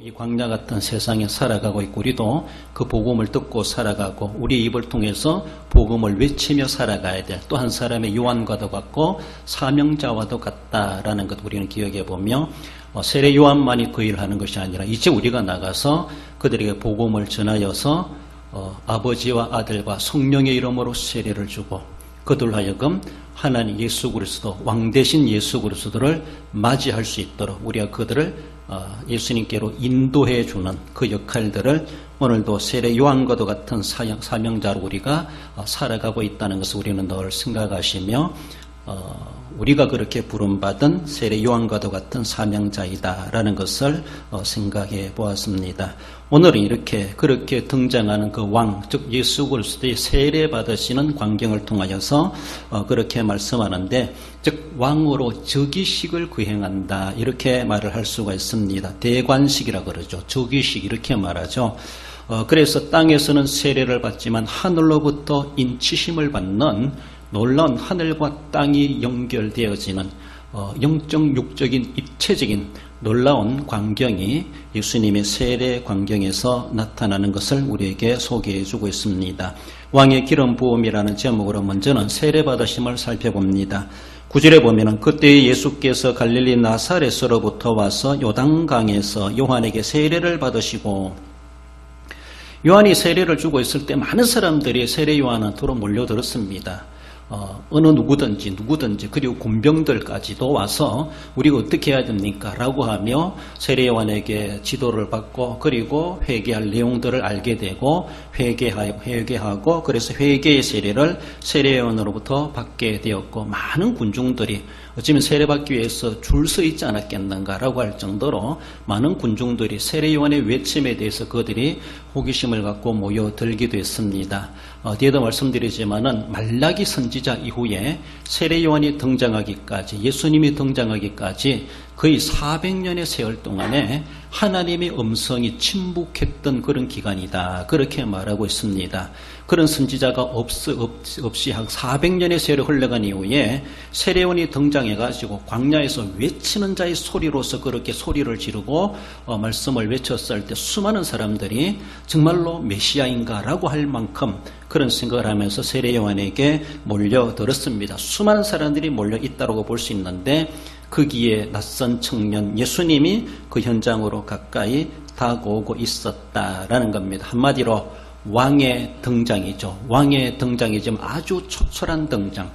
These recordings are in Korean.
이 광야 같은 세상에 살아가고 있고 우리도 그 복음을 듣고 살아가고 우리 입을 통해서 복음을 외치며 살아가야 될 또 한 사람의 요한과도 같고 사명자와도 같다라는 것 우리는 기억해 보며 세례 요한만이 그 일을 하는 것이 아니라 이제 우리가 나가서 그들에게 복음을 전하여서 아버지와 아들과 성령의 이름으로 세례를 주고 그들 하여금 하나님 예수 그리스도 왕 대신 예수 그리스도를 맞이할 수 있도록 우리가 그들을 예수님께로 인도해 주는 그 역할들을 오늘도 세례 요한과도 같은 사명자로 우리가 살아가고 있다는 것을 우리는 늘 생각하시며 우리가 그렇게 부름받은 세례 요한과도 같은 사명자이다라는 것을 생각해 보았습니다. 오늘은 그렇게 등장하는 그 왕, 즉 예수 그리스도의 세례 받으시는 광경을 통하여서 그렇게 말씀하는데, 즉 왕으로 즉위식을 구행한다 이렇게 말을 할 수가 있습니다. 대관식이라 그러죠. 즉위식 이렇게 말하죠. 그래서 땅에서는 세례를 받지만 하늘로부터 인치심을 받는 놀라운 하늘과 땅이 연결되어지는 영적, 육적인, 입체적인 놀라운 광경이 예수님의 세례 광경에서 나타나는 것을 우리에게 소개해주고 있습니다. 왕의 기름 부음이라는 제목으로 먼저는 세례 받으심을 살펴봅니다. 9절에 보면은 그때 예수께서 갈릴리 나사렛으로부터 와서 요단강에서 요한에게 세례를 받으시고, 요한이 세례를 주고 있을 때 많은 사람들이 세례 요한한테로 몰려들었습니다. 어느 누구든지 그리고 군병들까지도 와서 우리가 어떻게 해야 됩니까? 라고 하며 세례 요한에게 지도를 받고 그리고 회개할 내용들을 알게 되고 회개하고 그래서 회개의 세례를 세례 요한으로부터 받게 되었고, 많은 군중들이 어쩌면 세례받기 위해서 줄 서 있지 않았겠는가라고 할 정도로 많은 군중들이 세례 요한의 외침에 대해서 그들이 호기심을 갖고 모여들기도 했습니다. 뒤에도 말씀드리지만은 말라기 선지자 이후에 세례 요한이 등장하기까지, 예수님이 등장하기까지 거의 400년의 세월 동안에 하나님의 음성이 침묵했던 그런 기간이다, 그렇게 말하고 있습니다. 그런 선지자가 없이 한 400년의 세월이 흘러간 이후에 세례 요한이 등장해가지고 광야에서 외치는 자의 소리로서 그렇게 소리를 지르고 말씀을 외쳤을 때 수많은 사람들이 정말로 메시아인가라고 할 만큼 그런 생각을 하면서 세례 요한에게 몰려들었습니다. 수많은 사람들이 몰려 있다고 볼 수 있는데, 거기에 낯선 청년 예수님이 그 현장으로 가까이 다가오고 있었다라는 겁니다. 한마디로 왕의 등장이죠. 왕의 등장이지만 아주 초촐한 등장.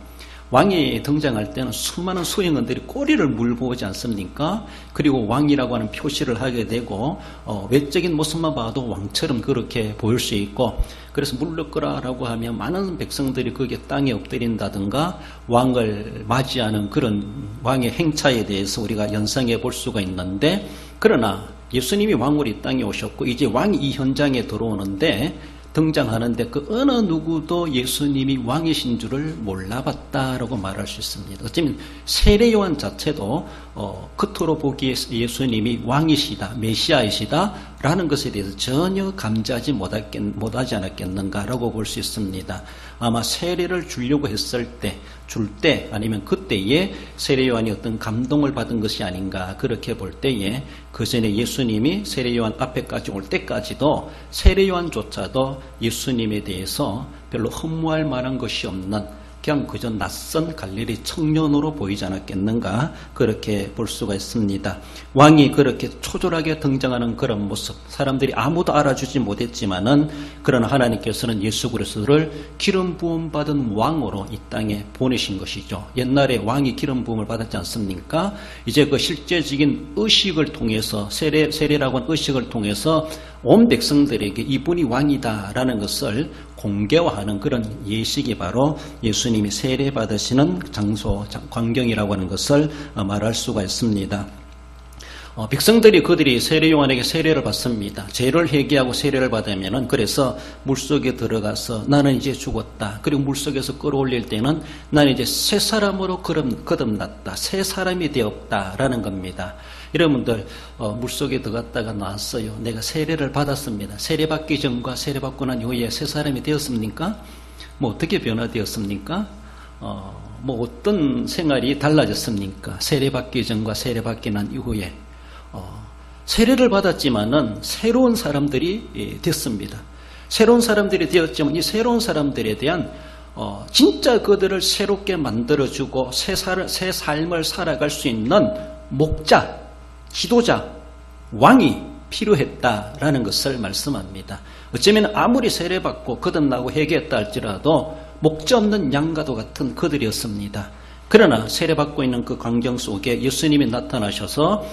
왕이 등장할 때는 수많은 수행원들이 꼬리를 물고 오지 않습니까? 그리고 왕이라고 하는 표시를 하게 되고 외적인 모습만 봐도 왕처럼 그렇게 보일 수 있고, 그래서 물러거라라고 하면 많은 백성들이 거기에 땅에 엎드린다든가 왕을 맞이하는 그런 왕의 행차에 대해서 우리가 연상해 볼 수가 있는데, 그러나 예수님이 왕으로 이 땅에 오셨고 이제 왕이 이 현장에 들어오는데 등장하는데 그 어느 누구도 예수님이 왕이신 줄을 몰라봤다라고 말할 수 있습니다. 어쩌면 세례 요한 자체도 겉으로 보기에 예수님이 왕이시다, 메시아이시다 라는 것에 대해서 전혀 감지하지 못하지 않았겠는가라고 볼 수 있습니다. 아마 세례를 주려고 했을 때, 아니면 그때에 세례 요한이 어떤 감동을 받은 것이 아닌가, 그렇게 볼 때에 그 전에 예수님이 세례 요한 앞에까지 올 때까지도 세례 요한조차도 예수님에 대해서 별로 허무할 만한 것이 없는 그냥 그저 낯선 갈릴리 청년으로 보이지 않았겠는가, 그렇게 볼 수가 있습니다. 왕이 그렇게 초절하게 등장하는 그런 모습, 사람들이 아무도 알아주지 못했지만은 그러나 하나님께서는 예수 그리스도를 기름 부음 받은 왕으로 이 땅에 보내신 것이죠. 옛날에 왕이 기름 부음을 받았지 않습니까? 이제 그 실제적인 의식을 통해서, 세례라고 하는 의식을 통해서 온 백성들에게 이분이 왕이다라는 것을 공개화하는 그런 예식이 바로 예수님이 세례 받으시는 장소, 광경이라고 하는 것을 말할 수가 있습니다. 백성들이 그들이 세례 요한에게 세례를 받습니다. 죄를 회개하고 세례를 받으면은, 그래서 물속에 들어가서 나는 이제 죽었다, 그리고 물속에서 끌어올릴 때는 나는 이제 새 사람으로 거듭났다, 새 사람이 되었다라는 겁니다. 여러분들 물속에 들어갔다가 나왔어요. 내가 세례를 받았습니다. 세례 받기 전과 세례 받고 난 이후에 새 사람이 되었습니까? 어떻게 변화되었습니까? 어떤 생활이 달라졌습니까? 세례 받기 전과 세례 받기 난 이후에 세례를 받았지만은 새로운 사람들이 됐습니다. 새로운 사람들이 되었지만 이 새로운 사람들에 대한 진짜 그들을 새롭게 만들어주고 새 삶을 살아갈 수 있는 목자, 지도자, 왕이 필요했다라는 것을 말씀합니다. 어쩌면 아무리 세례받고 거듭나고 회개했다 할지라도 목자 없는 양과도 같은 그들이었습니다. 그러나 세례받고 있는 그 광경 속에 예수님이 나타나셔서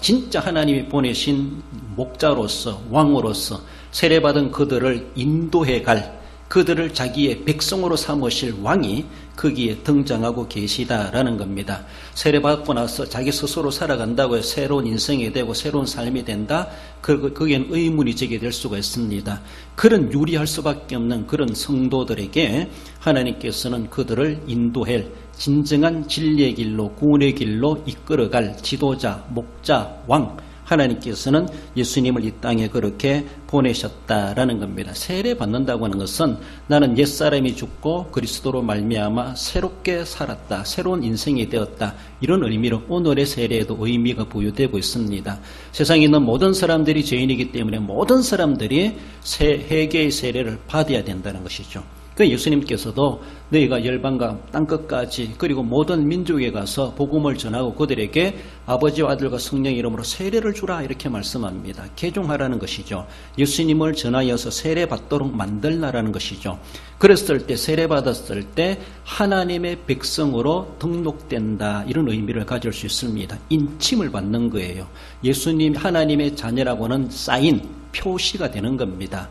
진짜 하나님이 보내신 목자로서 왕으로서 세례받은 그들을 인도해갈, 그들을 자기의 백성으로 삼으실 왕이 거기에 등장하고 계시다라는 겁니다. 세례받고 나서 자기 스스로 살아간다고 해서 새로운 인생이 되고 새로운 삶이 된다? 거기엔 의문이 제기될 수가 있습니다. 그런 유리할 수밖에 없는 그런 성도들에게 하나님께서는 그들을 인도할 진정한 진리의 길로, 구원의 길로 이끌어갈 지도자, 목자, 왕, 하나님께서는 예수님을 이 땅에 그렇게 보내셨다라는 겁니다. 세례 받는다고 하는 것은 나는 옛사람이 죽고 그리스도로 말미암아 새롭게 살았다, 새로운 인생이 되었다, 이런 의미로 오늘의 세례에도 의미가 부여되고 있습니다. 세상에 있는 모든 사람들이 죄인이기 때문에 모든 사람들이 회개의 세례를 받아야 된다는 것이죠. 그 예수님께서도 너희가 열방과 땅끝까지 그리고 모든 민족에 가서 복음을 전하고 그들에게 아버지와 아들과 성령의 이름으로 세례를 주라 이렇게 말씀합니다. 개종하라는 것이죠. 예수님을 전하여서 세례받도록 만들라라는 것이죠. 그랬을 때 세례받았을 때 하나님의 백성으로 등록된다, 이런 의미를 가질 수 있습니다. 인침을 받는 거예요. 예수님 하나님의 자녀라고는 사인, 표시가 되는 겁니다.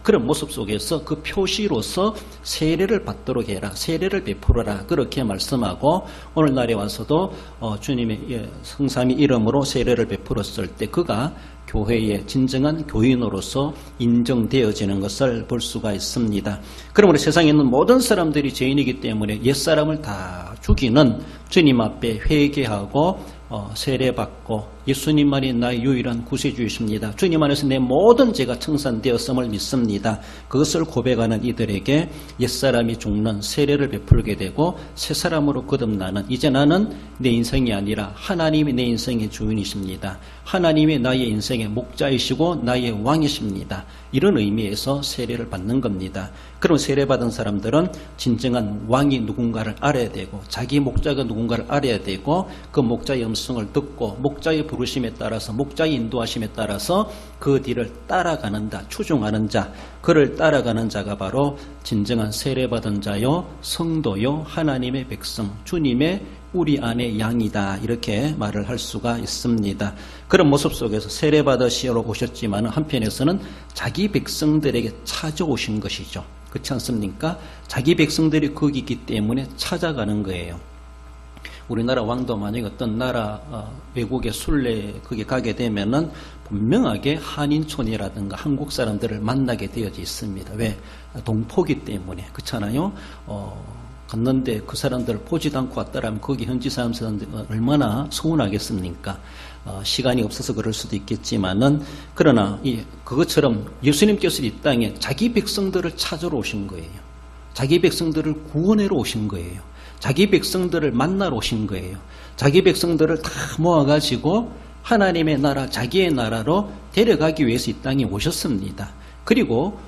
그런 모습 속에서 그 표시로서 세례를 받도록 해라, 세례를 베풀어라, 그렇게 말씀하고 오늘날에 와서도 주님의 성삼위 이름으로 세례를 베풀었을 때 그가 교회의 진정한 교인으로서 인정되어지는 것을 볼 수가 있습니다. 그러므로 세상에 있는 모든 사람들이 죄인이기 때문에 옛사람을 다 죽이는 주님 앞에 회개하고 세례받고 예수님만이 나의 유일한 구세주이십니다, 주님 안에서 내 모든 죄가 청산되었음을 믿습니다, 그것을 고백하는 이들에게 옛사람이 죽는 세례를 베풀게 되고 새사람으로 거듭나는, 이제 나는 내 인생이 아니라 하나님이 내 인생의 주인이십니다, 하나님이 나의 인생의 목자이시고 나의 왕이십니다, 이런 의미에서 세례를 받는 겁니다. 그럼 세례받은 사람들은 진정한 왕이 누군가를 알아야 되고 자기 목자가 누군가를 알아야 되고 그 목자의 음성을 듣고 목자의 부르심에 따라서 목자의 인도하심에 따라서 그 뒤를 따라가는 자, 추종하는 자, 그를 따라가는 자가 바로 진정한 세례받은 자요 성도요 하나님의 백성, 주님의 우리 안의 양이다, 이렇게 말을 할 수가 있습니다. 그런 모습 속에서 세례받으시러 오셨지만 한편에서는 자기 백성들에게 찾아오신 것이죠. 그렇지 않습니까? 자기 백성들이 거기 있기 때문에 찾아가는 거예요. 우리나라 왕도 만약에 어떤 나라 외국의 순례 거기 가게 되면은 분명하게 한인촌이라든가 한국 사람들을 만나게 되어져 있습니다. 왜? 동포기 때문에. 그렇잖아요. 갔는데 그 사람들을 보지도 않고 왔다라면 거기 현지 사람들 얼마나 서운하겠습니까? 시간이 없어서 그럴 수도 있겠지만은, 그러나 그것처럼 예수님께서 이 땅에 자기 백성들을 찾으러 오신 거예요. 자기 백성들을 구원하러 오신 거예요. 자기 백성들을 만나러 오신 거예요. 자기 백성들을 다 모아가지고 하나님의 나라, 자기의 나라로 데려가기 위해서 이 땅에 오셨습니다. 그리고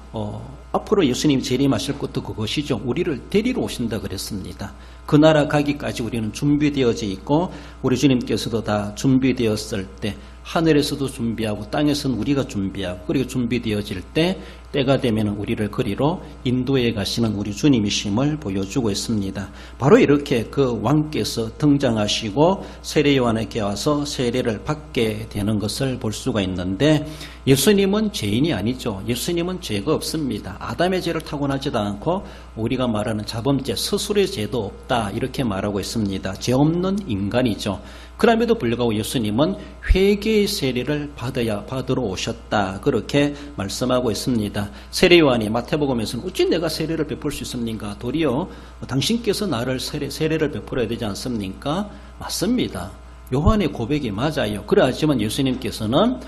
앞으로 예수님이 재림하실 것도 그것이죠. 우리를 데리러 오신다 그랬습니다. 그 나라 가기까지 우리는 준비되어져 있고 우리 주님께서도 다 준비되었을 때 하늘에서도 준비하고 땅에서는 우리가 준비하고, 그리고 준비되어질 때 때가 되면 우리를 그리로 인도해 가시는 우리 주님이심을 보여주고 있습니다. 바로 이렇게 그 왕께서 등장하시고 세례 요한에게 와서 세례를 받게 되는 것을 볼 수가 있는데, 예수님은 죄인이 아니죠. 예수님은 죄가 없습니다. 아담의 죄를 타고나지도 않고 우리가 말하는 자범죄, 스스로의 죄도 없다, 이렇게 말하고 있습니다. 죄 없는 인간이죠. 그럼에도 불구하고 예수님은 회개의 세례를 받으러 오셨다, 그렇게 말씀하고 있습니다. 세례 요한이 마태복음에서는 어찌 내가 세례를 베풀 수 있습니까? 도리어 당신께서 나를 세례를 베풀어야 되지 않습니까? 맞습니다. 요한의 고백이 맞아요. 그러하지만 예수님께서는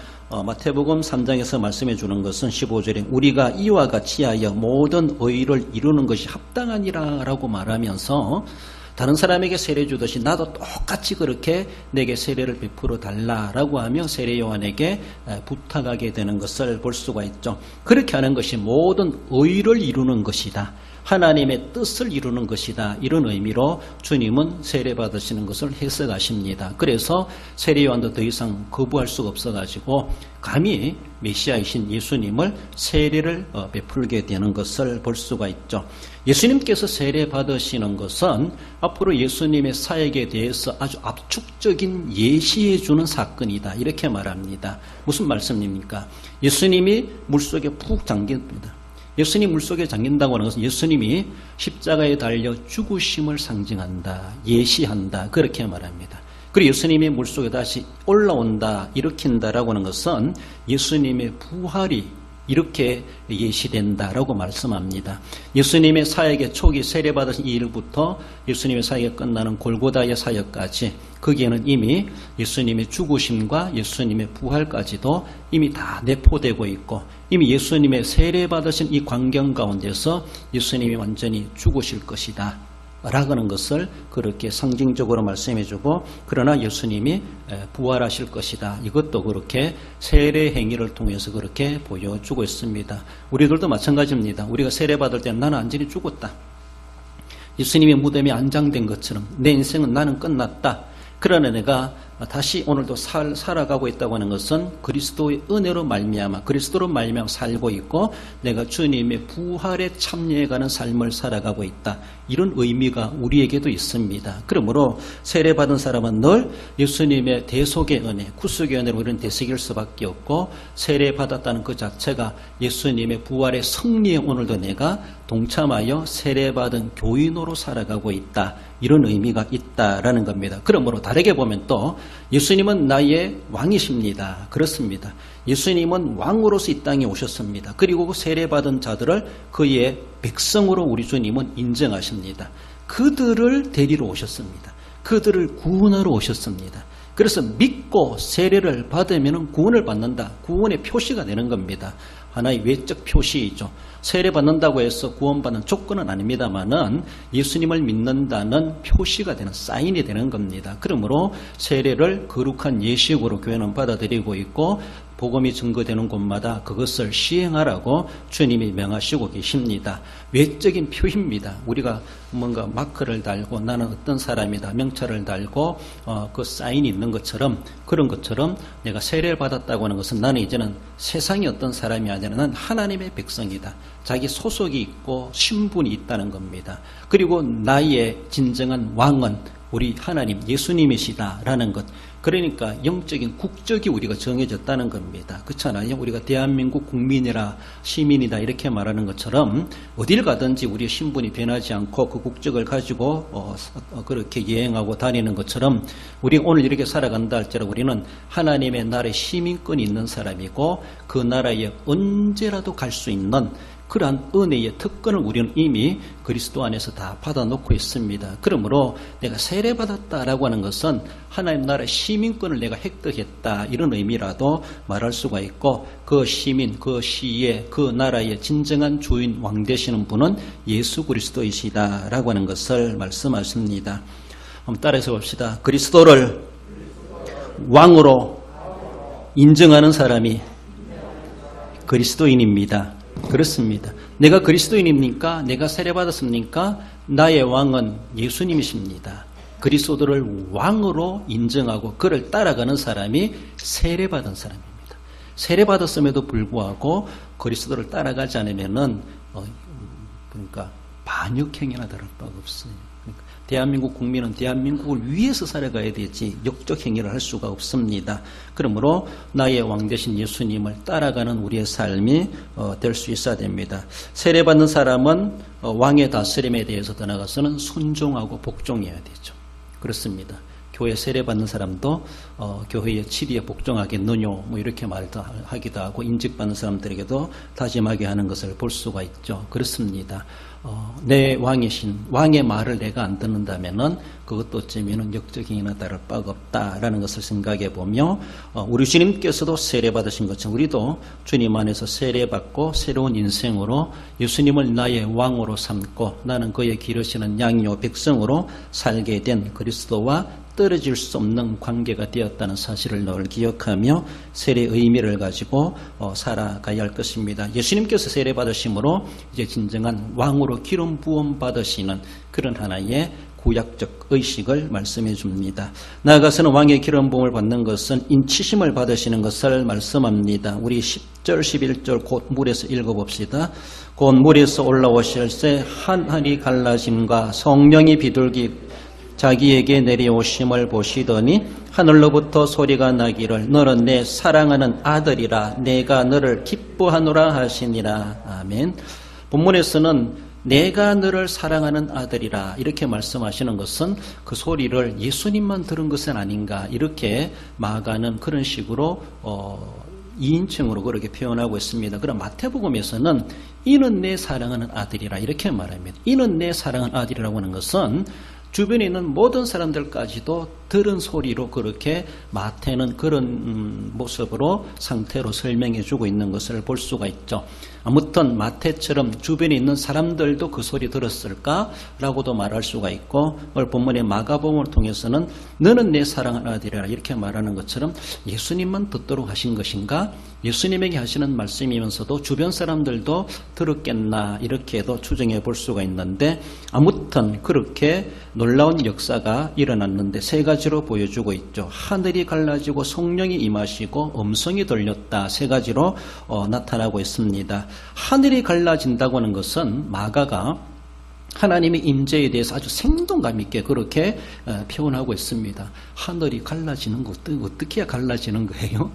마태복음 3장에서 말씀해 주는 것은 15절에 우리가 이와 같이 하여 모든 의를 이루는 것이 합당하니라 라고 말하면서 다른 사람에게 세례 주듯이 나도 똑같이 그렇게 내게 세례를 베풀어 달라라고 하며 세례 요한에게 부탁하게 되는 것을 볼 수가 있죠. 그렇게 하는 것이 모든 의를 이루는 것이다. 하나님의 뜻을 이루는 것이다. 이런 의미로 주님은 세례 받으시는 것을 해석하십니다. 그래서 세례 요한도 더 이상 거부할 수가 없어가지고 감히 메시아이신 예수님을 세례를 베풀게 되는 것을 볼 수가 있죠. 예수님께서 세례 받으시는 것은 앞으로 예수님의 사역에 대해서 아주 압축적인 예시해 주는 사건이다. 이렇게 말합니다. 무슨 말씀입니까? 예수님이 물속에 푹 잠깁니다. 예수님 물속에 잠긴다고 하는 것은 예수님이 십자가에 달려 죽으심을 상징한다, 예시한다, 그렇게 말합니다. 그리고 예수님이 물속에 다시 올라온다, 일으킨다라고 하는 것은 예수님의 부활이 이렇게 예시된다라고 말씀합니다. 예수님의 사역의 초기 세례받으신 이 일부터 예수님의 사역이 끝나는 골고다의 사역까지 거기에는 이미 예수님의 죽으심과 예수님의 부활까지도 이미 다 내포되고 있고 이미 예수님의 세례받으신 이 광경 가운데서 예수님이 완전히 죽으실 것이다 라고 하는 것을 그렇게 상징적으로 말씀해주고 그러나 예수님이 부활하실 것이다. 이것도 그렇게 세례 행위를 통해서 그렇게 보여주고 있습니다. 우리들도 마찬가지입니다. 우리가 세례받을 때는 나는 완전히 죽었다. 예수님의 무덤에 안장된 것처럼 내 인생은 나는 끝났다. 그러나 내가 다시 오늘도 살아가고 있다고 하는 것은 그리스도의 은혜로 말미암아 그리스도로 말미암아 살고 있고 내가 주님의 부활에 참여해가는 삶을 살아가고 있다. 이런 의미가 우리에게도 있습니다. 그러므로 세례받은 사람은 늘 예수님의 대속의 은혜, 구속의 은혜로 우리는 되새길 수밖에 없고 세례받았다는 그 자체가 예수님의 부활의 승리에 오늘도 내가 동참하여 세례받은 교인으로 살아가고 있다. 이런 의미가 있다라는 겁니다. 그러므로 다르게 보면 또 예수님은 나의 왕이십니다. 그렇습니다. 예수님은 왕으로서 이 땅에 오셨습니다. 그리고 그 세례받은 자들을 그의 백성으로 우리 주님은 인정하십니다. 그들을 데리러 오셨습니다. 그들을 구원하러 오셨습니다. 그래서 믿고 세례를 받으면 구원을 받는다. 구원의 표시가 되는 겁니다. 하나의 외적 표시이죠. 세례 받는다고 해서 구원받는 조건은 아닙니다만은 예수님을 믿는다는 표시가 되는 사인이 되는 겁니다. 그러므로 세례를 거룩한 예식으로 교회는 받아들이고 있고 복음이 증거되는 곳마다 그것을 시행하라고 주님이 명하시고 계십니다. 외적인 표시입니다. 우리가 뭔가 마크를 달고 나는 어떤 사람이다 명찰을 달고 그 사인이 있는 것처럼 그런 것처럼 내가 세례를 받았다고 하는 것은 나는 이제는 세상의 어떤 사람이 아니라 난 하나님의 백성이다. 자기 소속이 있고 신분이 있다는 겁니다. 그리고 나의 진정한 왕은 우리 하나님 예수님이시다라는 것. 그러니까 영적인 국적이 우리가 정해졌다는 겁니다. 그렇잖아요. 우리가 대한민국 국민이라 시민이다 이렇게 말하는 것처럼 어딜 가든지 우리의 신분이 변하지 않고 그 국적을 가지고 그렇게 여행하고 다니는 것처럼 우리 오늘 이렇게 살아간다 할지라도 우리는 하나님의 나라의 시민권이 있는 사람이고 그 나라에 언제라도 갈 수 있는 그러한 은혜의 특권을 우리는 이미 그리스도 안에서 다 받아놓고 있습니다. 그러므로 내가 세례받았다라고 하는 것은 하나님 나라의 시민권을 내가 획득했다 이런 의미라도 말할 수가 있고 그 시민, 그 시의, 그 나라의 진정한 주인 왕 되시는 분은 예수 그리스도이시다라고 하는 것을 말씀하십니다. 한번 따라해서 봅시다. 그리스도를 왕으로 인정하는 사람이 그리스도인입니다. 그렇습니다. 내가 그리스도인입니까? 내가 세례받았습니까? 나의 왕은 예수님이십니다. 그리스도를 왕으로 인정하고 그를 따라가는 사람이 세례받은 사람입니다. 세례받았음에도 불구하고 그리스도를 따라가지 않으면은 그러니까 반역행위나 다를 바가 없어요. 그러니까 대한민국 국민은 대한민국을 위해서 살아가야 되지 역적 행위를 할 수가 없습니다. 그러므로 나의 왕 되신 예수님을 따라가는 우리의 삶이 될 수 있어야 됩니다. 세례받는 사람은 왕의 다스림에 대해서 더 나아가서는 순종하고 복종해야 되죠. 그렇습니다. 교회 세례받는 사람도 교회의 치리에 복종하겠느뇨 뭐 이렇게 말하기도 하고 인직받는 사람들에게도 다짐하게 하는 것을 볼 수가 있죠. 그렇습니다. 내 왕이신 왕의 말을 내가 안 듣는다면은 그것도 어쩌면은 역적이나 다를 바가 없다라는 것을 생각해 보며 우리 주님께서도 세례받으신 것처럼 우리도 주님 안에서 세례받고 새로운 인생으로 예수님을 나의 왕으로 삼고 나는 그의 기르시는 양이요 백성으로 살게 된 그리스도와 떨어질 수 없는 관계가 되었다는 사실을 늘 기억하며 세례의 의미를 가지고 살아가야 할 것입니다. 예수님께서 세례 받으심으로 이제 진정한 왕으로 기름 부음 받으시는 그런 하나의 구약적 의식을 말씀해 줍니다. 나아가서는 왕의 기름 부음을 받는 것은 인치심을 받으시는 것을 말씀합니다. 우리 10절 11절 곧 물에서 읽어봅시다. 곧 물에서 올라오실 새 하늘이 갈라짐과 성령이 비둘기 자기에게 내려오심을 보시더니 하늘로부터 소리가 나기를 너는 내 사랑하는 아들이라 내가 너를 기뻐하노라 하시니라. 아멘. 본문에서는 내가 너를 사랑하는 아들이라 이렇게 말씀하시는 것은 그 소리를 예수님만 들은 것은 아닌가 이렇게 막아는 그런 식으로 2인칭으로 그렇게 표현하고 있습니다. 그럼 마태복음에서는 이는 내 사랑하는 아들이라 이렇게 말합니다. 이는 내 사랑하는 아들이라고 하는 것은 주변에 있는 모든 사람들까지도 들은 소리로 그렇게 마태는 그런 모습으로 상태로 설명해 주고 있는 것을 볼 수가 있죠. 아무튼 마태처럼 주변에 있는 사람들도 그 소리 들었을까라고도 말할 수가 있고 오늘 본문의 마가복음을 통해서는 너는 내 사랑하는 아들이라 이렇게 말하는 것처럼 예수님만 듣도록 하신 것인가 예수님에게 하시는 말씀이면서도 주변 사람들도 들었겠나 이렇게도 추정해 볼 수가 있는데 아무튼 그렇게 놀라운 역사가 일어났는데 세 가지로 보여주고 있죠. 하늘이 갈라지고 성령이 임하시고 음성이 들렸다. 세 가지로 나타나고 있습니다. 하늘이 갈라진다고 하는 것은 마가가 하나님의 임재에 대해서 아주 생동감 있게 그렇게 표현하고 있습니다. 하늘이 갈라지는 것 어떻게 해야 갈라지는 거예요?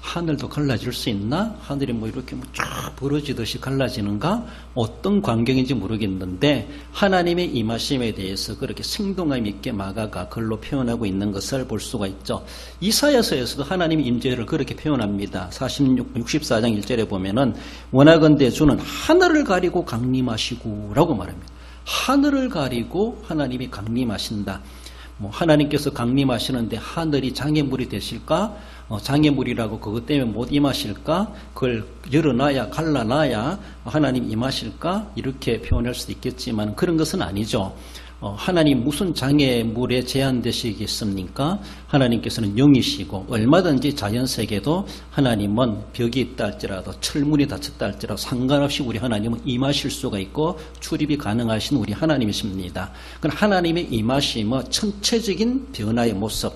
하늘도 갈라질 수 있나? 하늘이 뭐 이렇게 쫙 벌어지듯이 갈라지는가? 어떤 광경인지 모르겠는데 하나님의 임하심에 대해서 그렇게 생동감 있게 마가가 글로 표현하고 있는 것을 볼 수가 있죠. 이사야서에서도 하나님의 임재를 그렇게 표현합니다. 64장 1절에 보면은 원하건대 주는 하늘을 가리고 강림하시고 라고 말합니다. 하늘을 가리고 하나님이 강림하신다. 하나님께서 강림하시는데 하늘이 장애물이 되실까? 장애물이라고 그것 때문에 못 임하실까? 그걸 열어놔야 갈라놔야 하나님 임하실까? 이렇게 표현할 수도 있겠지만 그런 것은 아니죠. 하나님 무슨 장애물에 제한되시겠습니까? 하나님께서는 영이시고 얼마든지 자연세계도 하나님은 벽이 있다 할지라도 철문이 닫혔다 할지라도 상관없이 우리 하나님은 임하실 수가 있고 출입이 가능하신 우리 하나님이십니다. 그럼 하나님의 임하심은 천체적인 변화의 모습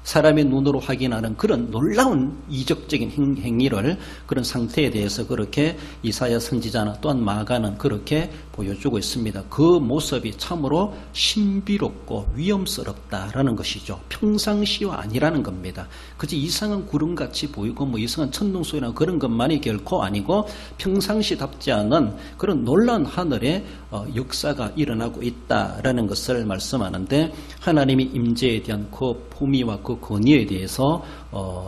사람의 눈으로 확인하는 그런 놀라운 이적적인 행위를 그런 상태에 대해서 그렇게 이사야 선지자나 또한 마가는 그렇게 보여주고 있습니다. 그 모습이 참으로 신비롭고 위험스럽다라는 것이죠. 평상시와 아니라는 겁니다. 그저 이상한 구름같이 보이고 뭐 이상한 천둥소리나 그런 것만이 결코 아니고 평상시답지 않은 그런 놀라운 하늘의 역사가 일어나고 있다라는 것을 말씀하는데 하나님의 임재에 대한 그 품위와 그 권위에 대해서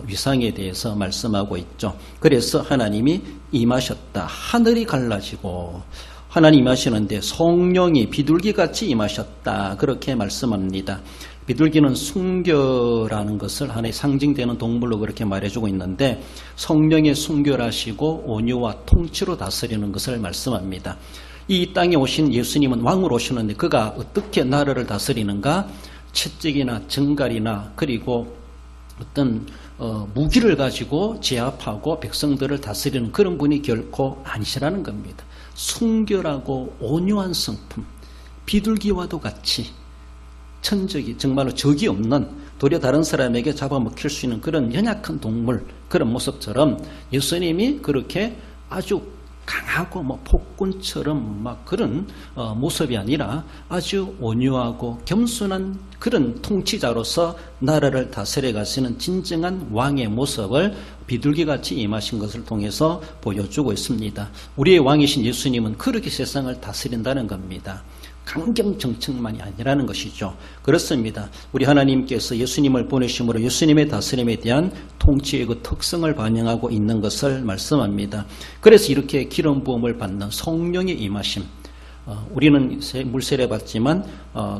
위상에 대해서 말씀하고 있죠. 그래서 하나님이 임하셨다. 하늘이 갈라지고 하나님 임하시는데 성령이 비둘기같이 임하셨다. 그렇게 말씀합니다. 비둘기는 순교라는 것을 하나의 상징되는 동물로 그렇게 말해주고 있는데 성령의 순교하시고 온유와 통치로 다스리는 것을 말씀합니다. 이 땅에 오신 예수님은 왕으로 오시는데 그가 어떻게 나라를 다스리는가? 채찍이나 정갈이나 그리고 어떤 무기를 가지고 제압하고 백성들을 다스리는 그런 분이 결코 아니시라는 겁니다. 순결하고 온유한 성품, 비둘기와도 같이 천적이 정말로 적이 없는 도리어 다른 사람에게 잡아먹힐 수 있는 그런 연약한 동물 그런 모습처럼 예수님이 그렇게 아주 강하고 폭군처럼 그런 모습이 아니라 아주 온유하고 겸손한 그런 통치자로서 나라를 다스려 가시는 진정한 왕의 모습을 비둘기같이 임하신 것을 통해서 보여주고 있습니다. 우리의 왕이신 예수님은 그렇게 세상을 다스린다는 겁니다. 강경정책만이 아니라는 것이죠. 그렇습니다. 우리 하나님께서 예수님을 보내심으로 예수님의 다스림에 대한 통치의 그 특성을 반영하고 있는 것을 말씀합니다. 그래서 이렇게 기름 부음을 받는 성령의 임하심, 우리는 물세례 받지만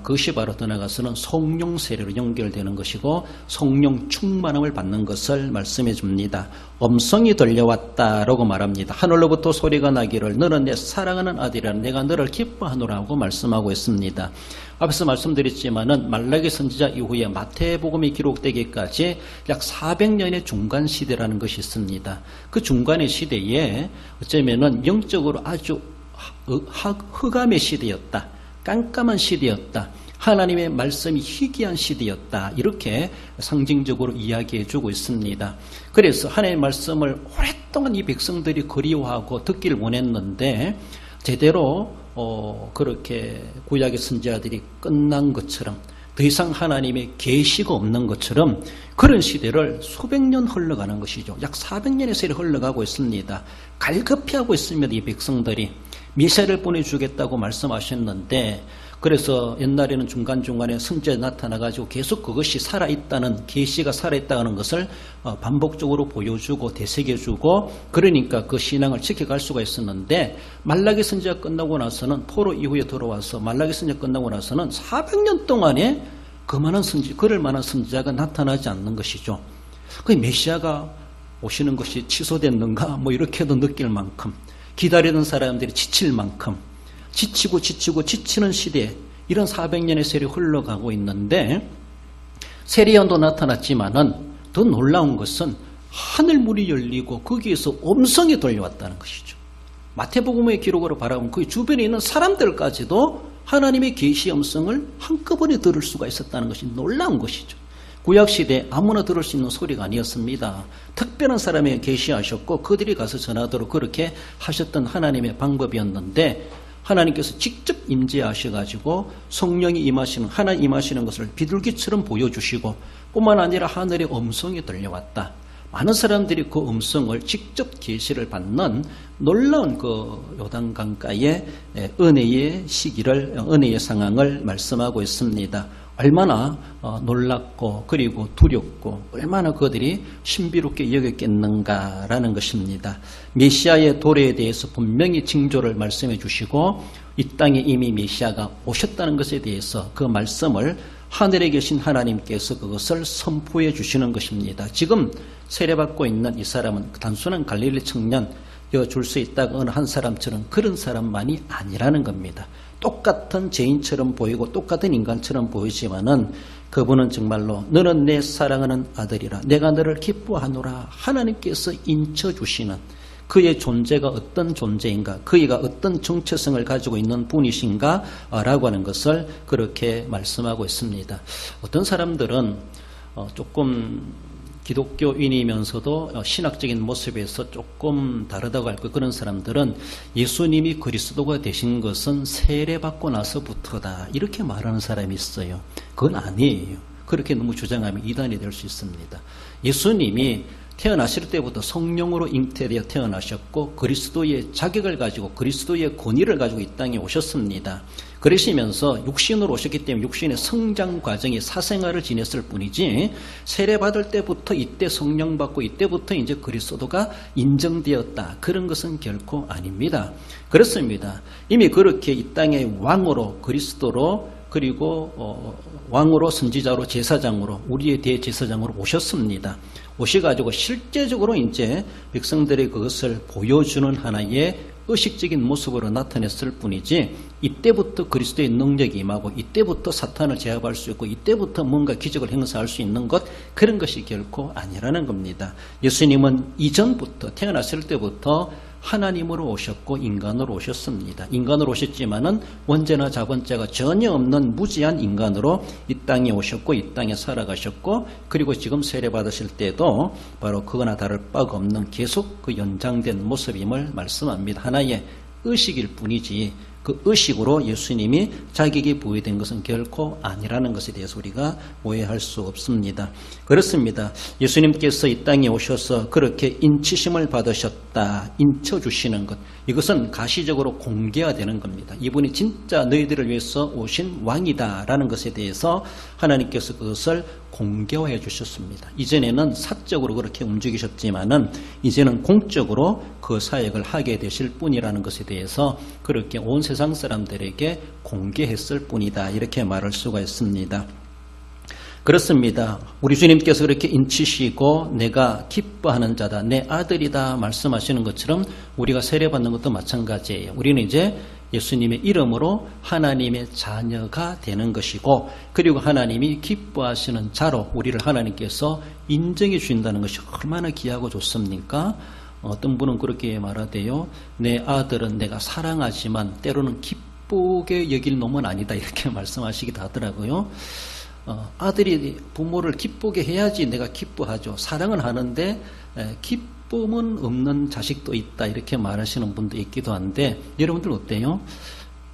그것이 바로 더 나아가서는 성령 세례로 연결되는 것이고 성령 충만함을 받는 것을 말씀해 줍니다. 음성이 들려왔다라고 말합니다. 하늘로부터 소리가 나기를 너는 내 사랑하는 아들이라 내가 너를 기뻐하노라고 말씀하고 있습니다. 앞에서 말씀드렸지만은 말라기 선지자 이후에 마태복음이 기록되기까지 약 400년의 중간 시대라는 것이 있습니다. 그 중간의 시대에 어쩌면은 영적으로 아주 흑암의 시대였다. 깜깜한 시대였다. 하나님의 말씀이 희귀한 시대였다. 이렇게 상징적으로 이야기해주고 있습니다. 그래서 하나님의 말씀을 오랫동안 이 백성들이 그리워하고 듣기를 원했는데 제대로 그렇게 구약의 선지자들이 끝난 것처럼 더 이상 하나님의 계시가 없는 것처럼 그런 시대를 수백 년 흘러가는 것이죠. 약 400년의 세월이 흘러가고 있습니다. 갈급히 하고 있습니다. 이 백성들이. 메시아를 보내주겠다고 말씀하셨는데 그래서 옛날에는 중간중간에 선지자 나타나가지고 계속 그것이 살아있다는 계시가 살아있다는 것을 반복적으로 보여주고 되새겨주고 그러니까 그 신앙을 지켜갈 수가 있었는데 말라기 선지자 끝나고 나서는 포로 이후에 들어와서 말라기 선지자 끝나고 나서는 400년 동안에 그럴 만한 선지자가 나타나지 않는 것이죠. 그 메시아가 오시는 것이 취소됐는가 이렇게도 느낄 만큼 기다리던 사람들이 지칠 만큼 지치고 지치는 시대에 이런 400년의 세월이 흘러가고 있는데 세례요한도 나타났지만은 더 놀라운 것은 하늘문이 열리고 거기에서 음성이 들려왔다는 것이죠. 마태복음의 기록으로 바라보면 그 주변에 있는 사람들까지도 하나님의 계시 음성을 한꺼번에 들을 수가 있었다는 것이 놀라운 것이죠. 구약시대 아무나 들을 수 있는 소리가 아니었습니다. 특별한 사람에게 계시하셨고 그들이 가서 전하도록 그렇게 하셨던 하나님의 방법이었는데 하나님께서 직접 임재하셔가지고 성령이 임하시는 하나님 임하시는 것을 비둘기처럼 보여주시고 뿐만 아니라 하늘의 음성이 들려왔다. 많은 사람들이 그 음성을 직접 계시를 받는 놀라운 그 요단강가의 은혜의 시기를 은혜의 상황을 말씀하고 있습니다. 얼마나 놀랍고 그리고 두렵고 얼마나 그들이 신비롭게 여겼겠는가라는 것입니다. 메시아의 도래에 대해서 분명히 징조를 말씀해 주시고 이 땅에 이미 메시아가 오셨다는 것에 대해서 그 말씀을 하늘에 계신 하나님께서 그것을 선포해 주시는 것입니다. 지금 세례받고 있는 이 사람은 단순한 갈릴리 청년 줄 수 있다가 어느 한 사람처럼 그런 사람만이 아니라는 겁니다. 똑같은 죄인처럼 보이고 똑같은 인간처럼 보이지만은 그분은 정말로 너는 내 사랑하는 아들이라 내가 너를 기뻐하노라 하나님께서 인쳐주시는 그의 존재가 어떤 존재인가 그이가 어떤 정체성을 가지고 있는 분이신가 라고 하는 것을 그렇게 말씀하고 있습니다. 어떤 사람들은 조금 기독교인이면서도 신학적인 모습에서 조금 다르다고 할 거 그런 사람들은 예수님이 그리스도가 되신 것은 세례받고 나서부터다 이렇게 말하는 사람이 있어요. 그건 아니에요. 그렇게 너무 주장하면 이단이 될 수 있습니다. 예수님이 태어나실 때부터 성령으로 잉태되어 태어나셨고 그리스도의 자격을 가지고 그리스도의 권위를 가지고 이 땅에 오셨습니다. 그러시면서 육신으로 오셨기 때문에 육신의 성장 과정이 사생활을 지냈을 뿐이지 세례받을 때부터 이때 성령 받고 이때부터 이제 그리스도가 인정되었다. 그런 것은 결코 아닙니다. 그렇습니다. 이미 그렇게 이 땅의 왕으로 그리스도로 그리고 왕으로 선지자로 제사장으로 우리의 대제사장으로 오셨습니다. 오셔가지고 실제적으로 이제 백성들의 그것을 보여주는 하나의 의식적인 모습으로 나타냈을 뿐이지 이때부터 그리스도의 능력이 임하고 이때부터 사탄을 제압할 수 있고 이때부터 뭔가 기적을 행사할 수 있는 것 그런 것이 결코 아니라는 겁니다. 예수님은 이전부터 태어났을 때부터 하나님으로 오셨고 인간으로 오셨습니다. 인간으로 오셨지만은 원죄나 자본죄가 전혀 없는 무지한 인간으로 이 땅에 오셨고 이 땅에 살아가셨고 그리고 지금 세례 받으실 때도 바로 그거나 다를 바가 없는 계속 그 연장된 모습임을 말씀합니다. 하나의 의식일 뿐이지 그 의식으로 예수님이 자격이 부여된 것은 결코 아니라는 것에 대해서 우리가 오해할 수 없습니다. 그렇습니다. 예수님께서 이 땅에 오셔서 그렇게 인치심을 받으셨다, 인쳐주시는 것, 이것은 가시적으로 공개화되는 겁니다. 이분이 진짜 너희들을 위해서 오신 왕이다라는 것에 대해서 하나님께서 그것을 공개화해 주셨습니다. 이전에는 사적으로 그렇게 움직이셨지만은 이제는 공적으로 그 사역을 하게 되실 뿐이라는 것에 대해서 그렇게 온 세상 사람들에게 공개했을 뿐이다, 이렇게 말할 수가 있습니다. 그렇습니다. 우리 주님께서 그렇게 인치시고 내가 기뻐하는 자다, 내 아들이다 말씀하시는 것처럼 우리가 세례받는 것도 마찬가지예요. 우리는 이제 예수님의 이름으로 하나님의 자녀가 되는 것이고, 그리고 하나님이 기뻐하시는 자로 우리를 하나님께서 인정해 주신다는 것이 얼마나 귀하고 좋습니까? 어떤 분은 그렇게 말하대요. 내 아들은 내가 사랑하지만 때로는 기쁘게 여길 놈은 아니다, 이렇게 말씀하시기도 하더라고요. 아들이 부모를 기쁘게 해야지 내가 기뻐하죠. 사랑은 하는데 기쁨은 없는 자식도 있다, 이렇게 말하시는 분도 있기도 한데, 여러분들 어때요?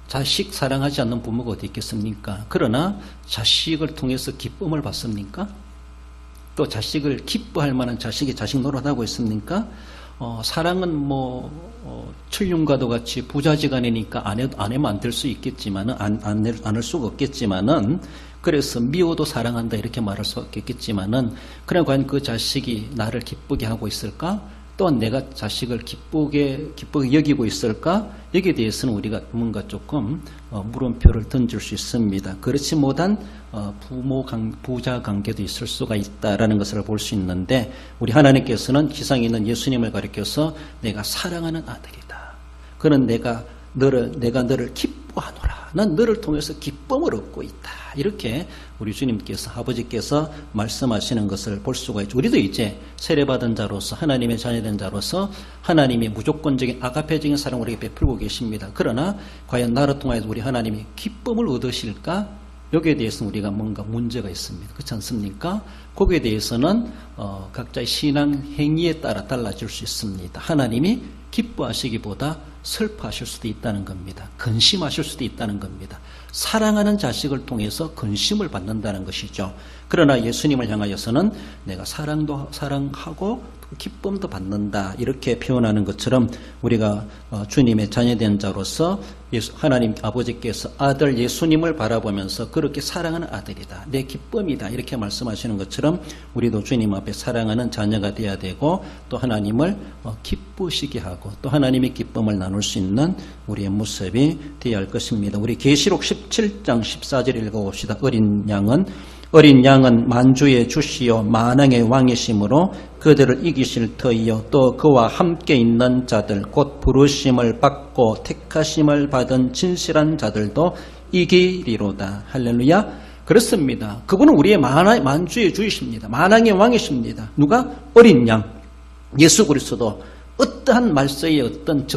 자식 사랑하지 않는 부모가 어디 있겠습니까? 그러나 자식을 통해서 기쁨을 받습니까? 또 자식을 기뻐할 만한 자식이 자식 노릇하고 있습니까? 사랑은 천륜과도 같이 부자지간이니까 안 하면 안 될 수 있겠지만은 안 할 수가 없겠지만은, 그래서 미워도 사랑한다 이렇게 말할 수 없겠지만은, 그래 과연 그 자식이 나를 기쁘게 하고 있을까? 또한 내가 자식을 기쁘게 여기고 있을까? 여기에 대해서는 우리가 뭔가 조금 물음표를 던질 수 있습니다. 그렇지 못한 부자 관계도 있을 수가 있다라는 것을 볼 수 있는데, 우리 하나님께서는 지상에 있는 예수님을 가리켜서 내가 사랑하는 아들이다. 그는 내가 너를 기뻐하노라. 난 너를 통해서 기쁨을 얻고 있다. 이렇게 우리 주님께서, 아버지께서 말씀하시는 것을 볼 수가 있죠. 우리도 이제 세례받은 자로서, 하나님의 자녀된 자로서 하나님이 무조건적인 아가페적인 사랑을 우리에게 베풀고 계십니다. 그러나 과연 나를 통해서 우리 하나님이 기쁨을 얻으실까? 여기에 대해서는 우리가 뭔가 문제가 있습니다. 그렇지 않습니까? 거기에 대해서는 각자의 신앙 행위에 따라 달라질 수 있습니다. 하나님이 기뻐하시기보다 슬퍼하실 수도 있다는 겁니다. 근심하실 수도 있다는 겁니다. 사랑하는 자식을 통해서 근심을 받는다는 것이죠. 그러나 예수님을 향하여서는 내가 사랑하고 기쁨도 받는다, 이렇게 표현하는 것처럼 우리가 주님의 자녀된 자로서 하나님 아버지께서 아들 예수님을 바라보면서 그렇게 사랑하는 아들이다, 내 기쁨이다, 이렇게 말씀하시는 것처럼 우리도 주님 앞에 사랑하는 자녀가 되어야 되고, 또 하나님을 기쁘시게 하고 또 하나님의 기쁨을 나눌 수 있는 우리의 모습이 되어야 할 것입니다. 우리 계시록 17장 14절 읽어봅시다. 어린 양은 만주의 주시요 만왕의 왕이심으로 그들을 이기실 터이요 또 그와 함께 있는 자들 곧 부르심을 받고 택하심을 받은 진실한 자들도 이기리로다. 할렐루야. 그렇습니다. 그분은 우리의 만주의 주이십니다. 만왕의 왕이십니다. 누가? 어린 양 예수 그리스도. 어떠한 말세의 어떤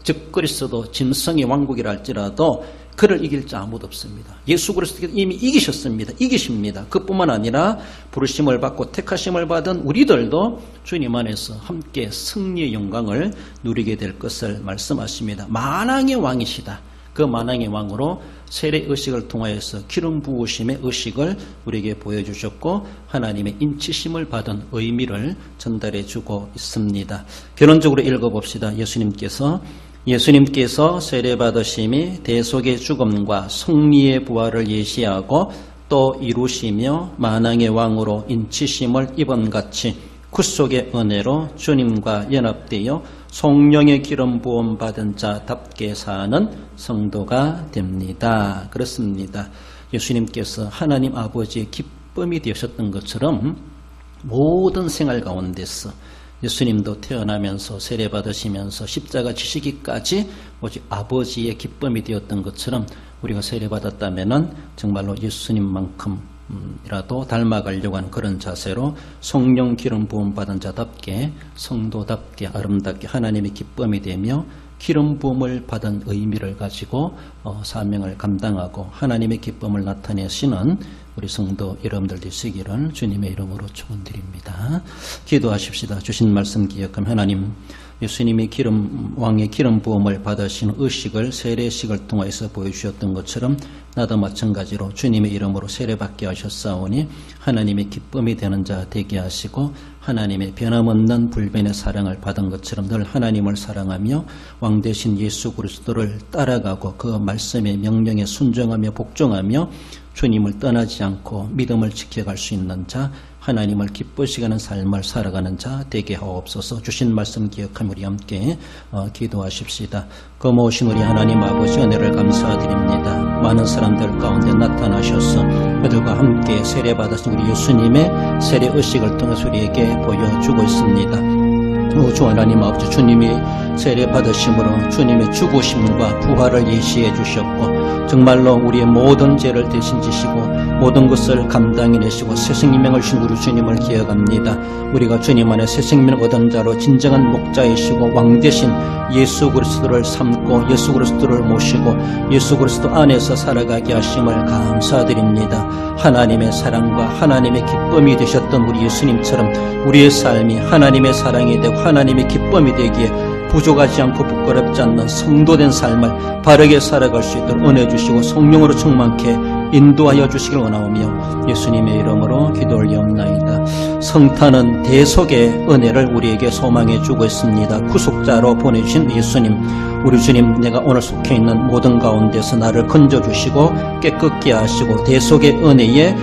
적그리스도 짐승의 왕국이라 할지라도 그를 이길 자 아무도 없습니다. 예수 그리스도께서 이미 이기십니다. 그뿐만 아니라 부르심을 받고 택하심을 받은 우리들도 주님 안에서 함께 승리의 영광을 누리게 될 것을 말씀하십니다. 만왕의 왕이시다. 그 만왕의 왕으로 세례 의식을 통하여서 기름 부으심의 의식을 우리에게 보여주셨고, 하나님의 인치심을 받은 의미를 전달해 주고 있습니다. 결론적으로 읽어봅시다. 예수님께서 세례받으심이 대속의 죽음과 승리의 부활을 예시하고 또 이루시며 만왕의 왕으로 인치심을 입은같이 구속의 은혜로 주님과 연합되어 성령의 기름 부음 받은 자답게 사는 성도가 됩니다. 그렇습니다. 예수님께서 하나님 아버지의 기쁨이 되셨던 것처럼 모든 생활 가운데서 예수님도 태어나면서 세례받으시면서 십자가 지시기까지 오직 아버지의 기쁨이 되었던 것처럼 우리가 세례받았다면 정말로 예수님만큼이라도 닮아가려고 하는 그런 자세로 성령 기름 부음 받은 자답게 성도답게 아름답게 하나님의 기쁨이 되며 기름 부음을 받은 의미를 가지고 사명을 감당하고 하나님의 기쁨을 나타내시는 우리 성도 여러분들 되시기를 주님의 이름으로 축원드립니다. 기도하십시다. 주신 말씀 기억하며 하나님, 예수님이 왕의 기름 부음을 받으신 의식을 세례식을 통해서 보여주셨던 것처럼 나도 마찬가지로 주님의 이름으로 세례받게 하셨사오니 하나님의 기쁨이 되는 자 되게 하시고 하나님의 변함없는 불변의 사랑을 받은 것처럼 늘 하나님을 사랑하며 왕 대신 예수 그리스도를 따라가고 그 말씀의 명령에 순종하며 복종하며 주님을 떠나지 않고 믿음을 지켜갈 수 있는 자, 하나님을 기쁘시게 하는 삶을 살아가는 자 되게 하옵소서. 주신 말씀 기억하며 우리 함께 기도하십시다. 거모오신 우리 하나님 아버지 은혜를 감사드립니다. 많은 사람들 가운데 나타나셔서 그들과 함께 세례받으신 우리 예수님의 세례의식을 통해서 우리에게 보여주고 있습니다. 주 하나님 아버지, 주님이 세례 받으심으로 주님의 죽으심과 부활을 예시해 주셨고 정말로 우리의 모든 죄를 대신 지시고 모든 것을 감당해내시고 새 생명을 주신 우리 주님을 기억합니다. 우리가 주님 안에 새 생명을 얻은 자로 진정한 목자이시고 왕 대신 예수 그리스도를 삼고 예수 그리스도를 모시고 예수 그리스도 안에서 살아가게 하심을 감사드립니다. 하나님의 사랑과 하나님의 기쁨이 되셨던 우리 예수님처럼 우리의 삶이 하나님의 사랑이 되고 하나님의 기쁨이 되기에 부족하지 않고 부끄럽지 않는 성도된 삶을 바르게 살아갈 수 있도록 은혜 주시고 성령으로 충만케 인도하여 주시길 원하오며 예수님의 이름으로 기도 올리옵나이다. 성탄은 대속의 은혜를 우리에게 소망해 주고 있습니다. 구속자로 보내주신 예수님, 우리 주님, 내가 오늘 속해 있는 모든 가운데서 나를 건져주시고 깨끗게 하시고 대속의 은혜에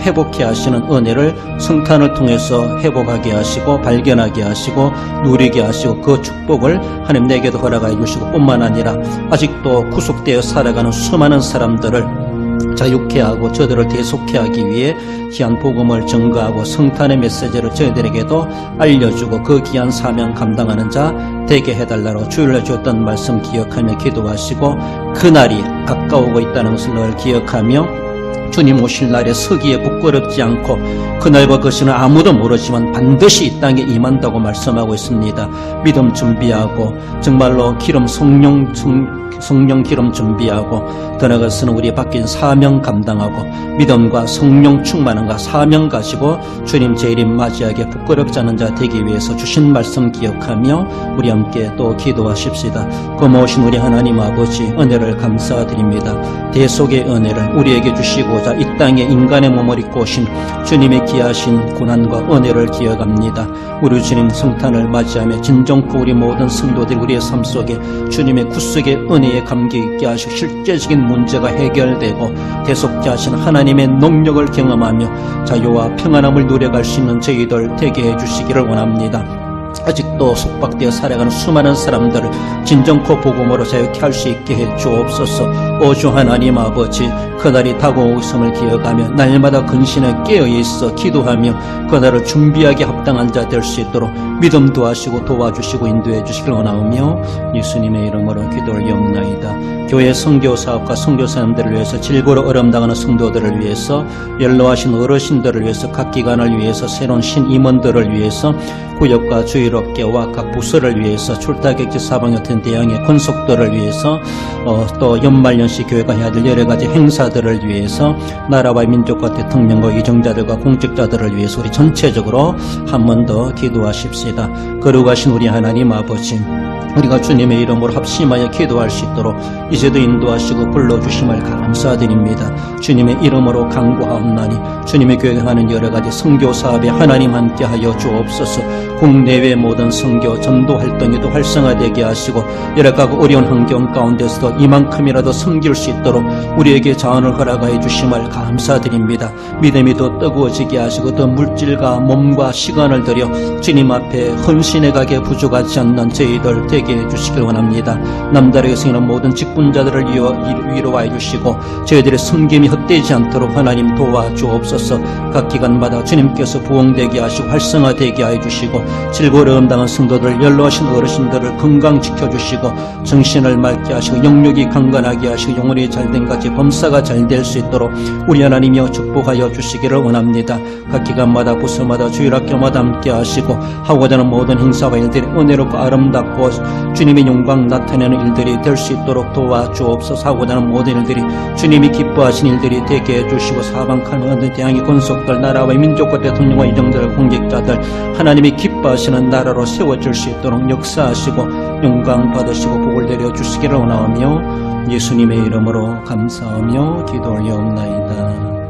회복해 하시는 은혜를 성탄을 통해서 회복하게 하시고 발견하게 하시고 누리게 하시고 그 축복을 하나님 내게도 허락하여 주시고 뿐만 아니라 아직도 구속되어 살아가는 수많은 사람들을 자유케 하고 저들을 대속케 하기 위해 귀한 복음을 전가하고 성탄의 메시지를 저희들에게도 알려주고 그 귀한 사명 감당하는 자 되게 해달라고 주일날 주었던 말씀 기억하며 기도하시고 그날이 가까우고 있다는 것을 늘 기억하며 주님 오실 날에 서기에 부끄럽지 않고 그날과 그 시는 아무도 모르지만 반드시 이 땅에 임한다고 말씀하고 있습니다. 믿음 준비하고 정말로 기름 성령 기름 준비하고 더 나아가서는 우리 바뀐 사명 감당하고 믿음과 성령 충만함과 사명 가지고 주님 재림 맞이하게 부끄럽지 않은 자 되기 위해서 주신 말씀 기억하며 우리 함께 또 기도하십시다. 고마우신 우리 하나님 아버지 은혜를 감사드립니다. 대속의 은혜를 우리에게 주시고자 이 땅에 인간의 몸을 입고 오신 주님의 귀하신 고난과 은혜를 기억합니다. 우리 주님 성탄을 맞이하며 진정코 우리 모든 성도들 우리의 삶 속에 주님의 구속의 은혜에 감기 있게 하시고 실제적인 문제가 해결되고 대속케 하신 하나님의 능력을 경험하며 자유와 평안함을 누려갈 수 있는 저희들 되게 해주시기를 원합니다. 아직도 속박되어 살아가는 수많은 사람들을 진정코 복음으로 자유케 할 수 있게 해 주옵소서. 오주 하나님 아버지, 그날이 다가오고 있음을 기억하며 날마다 근신에 깨어있어 기도하며 그날을 준비하게 합당한 자 될 수 있도록 믿음도 하시고 도와주시고 인도해 주시길 원하오며 예수님의 이름으로 기도 올리옵나이다. 교회 선교사업과 선교사님들을 위해서 질고로 어려움당하는 성도들을 위해서 연로하신 어르신들을 위해서 각 기관을 위해서 새로운 신임원들을 위해서 구역과 주일업계와 각 부서를 위해서 출타객지 사방여튼 대항의 권속들을 위해서 또 연말연시 교회가 해야 될 여러가지 행사들을 위해서 나라와 민족과 대통령과 이정자들과 공직자들을 위해서 우리 전체적으로 한 번 더 기도하십시다. 거룩하신 우리 하나님 아버지, 우리가 주님의 이름으로 합심하여 기도할 수 있도록 이제도 인도하시고 불러주심을 감사드립니다. 주님의 이름으로 간구하옵나니 주님의 교회에 하는 여러가지 선교사업에 하나님 함께하여 주옵소서. 국내외 모든 선교 전도 활동에도 활성화되게 하시고 여러가지 어려운 환경 가운데서도 이만큼이라도 섬길 수 있도록 우리에게 자원을 허락하여 주심을 감사드립니다. 믿음이 더 뜨거워지게 하시고 더 물질과 몸과 시간을 들여 주님 앞에 헌신해가게 부족하지 않는 저희들 되게 해주시길 원합니다. 남다르게 생기는 모든 직분자들을 위로하여 주시고 저희들의 섬김이 헛되지 않도록 하나님 도와주옵소서. 각 기관마다 주님께서 부흥되게 하시고 활성화되게 하여 주시고 질고려움 당한 성도들 연로하신 어르신들을 건강 지켜주시고 정신을 맑게 하시고 영육이 강건하게 하시고 영혼이 잘된 같이 범사가 잘 될 수 있도록 우리 하나님이여 축복하여 주시기를 원합니다. 각 기관마다 부서마다 주일학교마다 함께 하시고 하고자 하는 모든 행사와 일들이 은혜롭고 아름답고 주님의 영광 나타내는 일들이 될 수 있도록 도와주옵소서. 하고자 하는 모든 일들이 주님이 기뻐하신 일들이 되게 해주시고 사방 칼모든 대항의 권속들 나라와 민족과 대통령과 이정들 공직자들 하나님이 기뻐하시는 나라로 세워질 수 있도록 역사하시고 영광 받으시고 복을 내려주시기를 원하오며 예수님의 이름으로 감사하며 기도 올려옵나이다.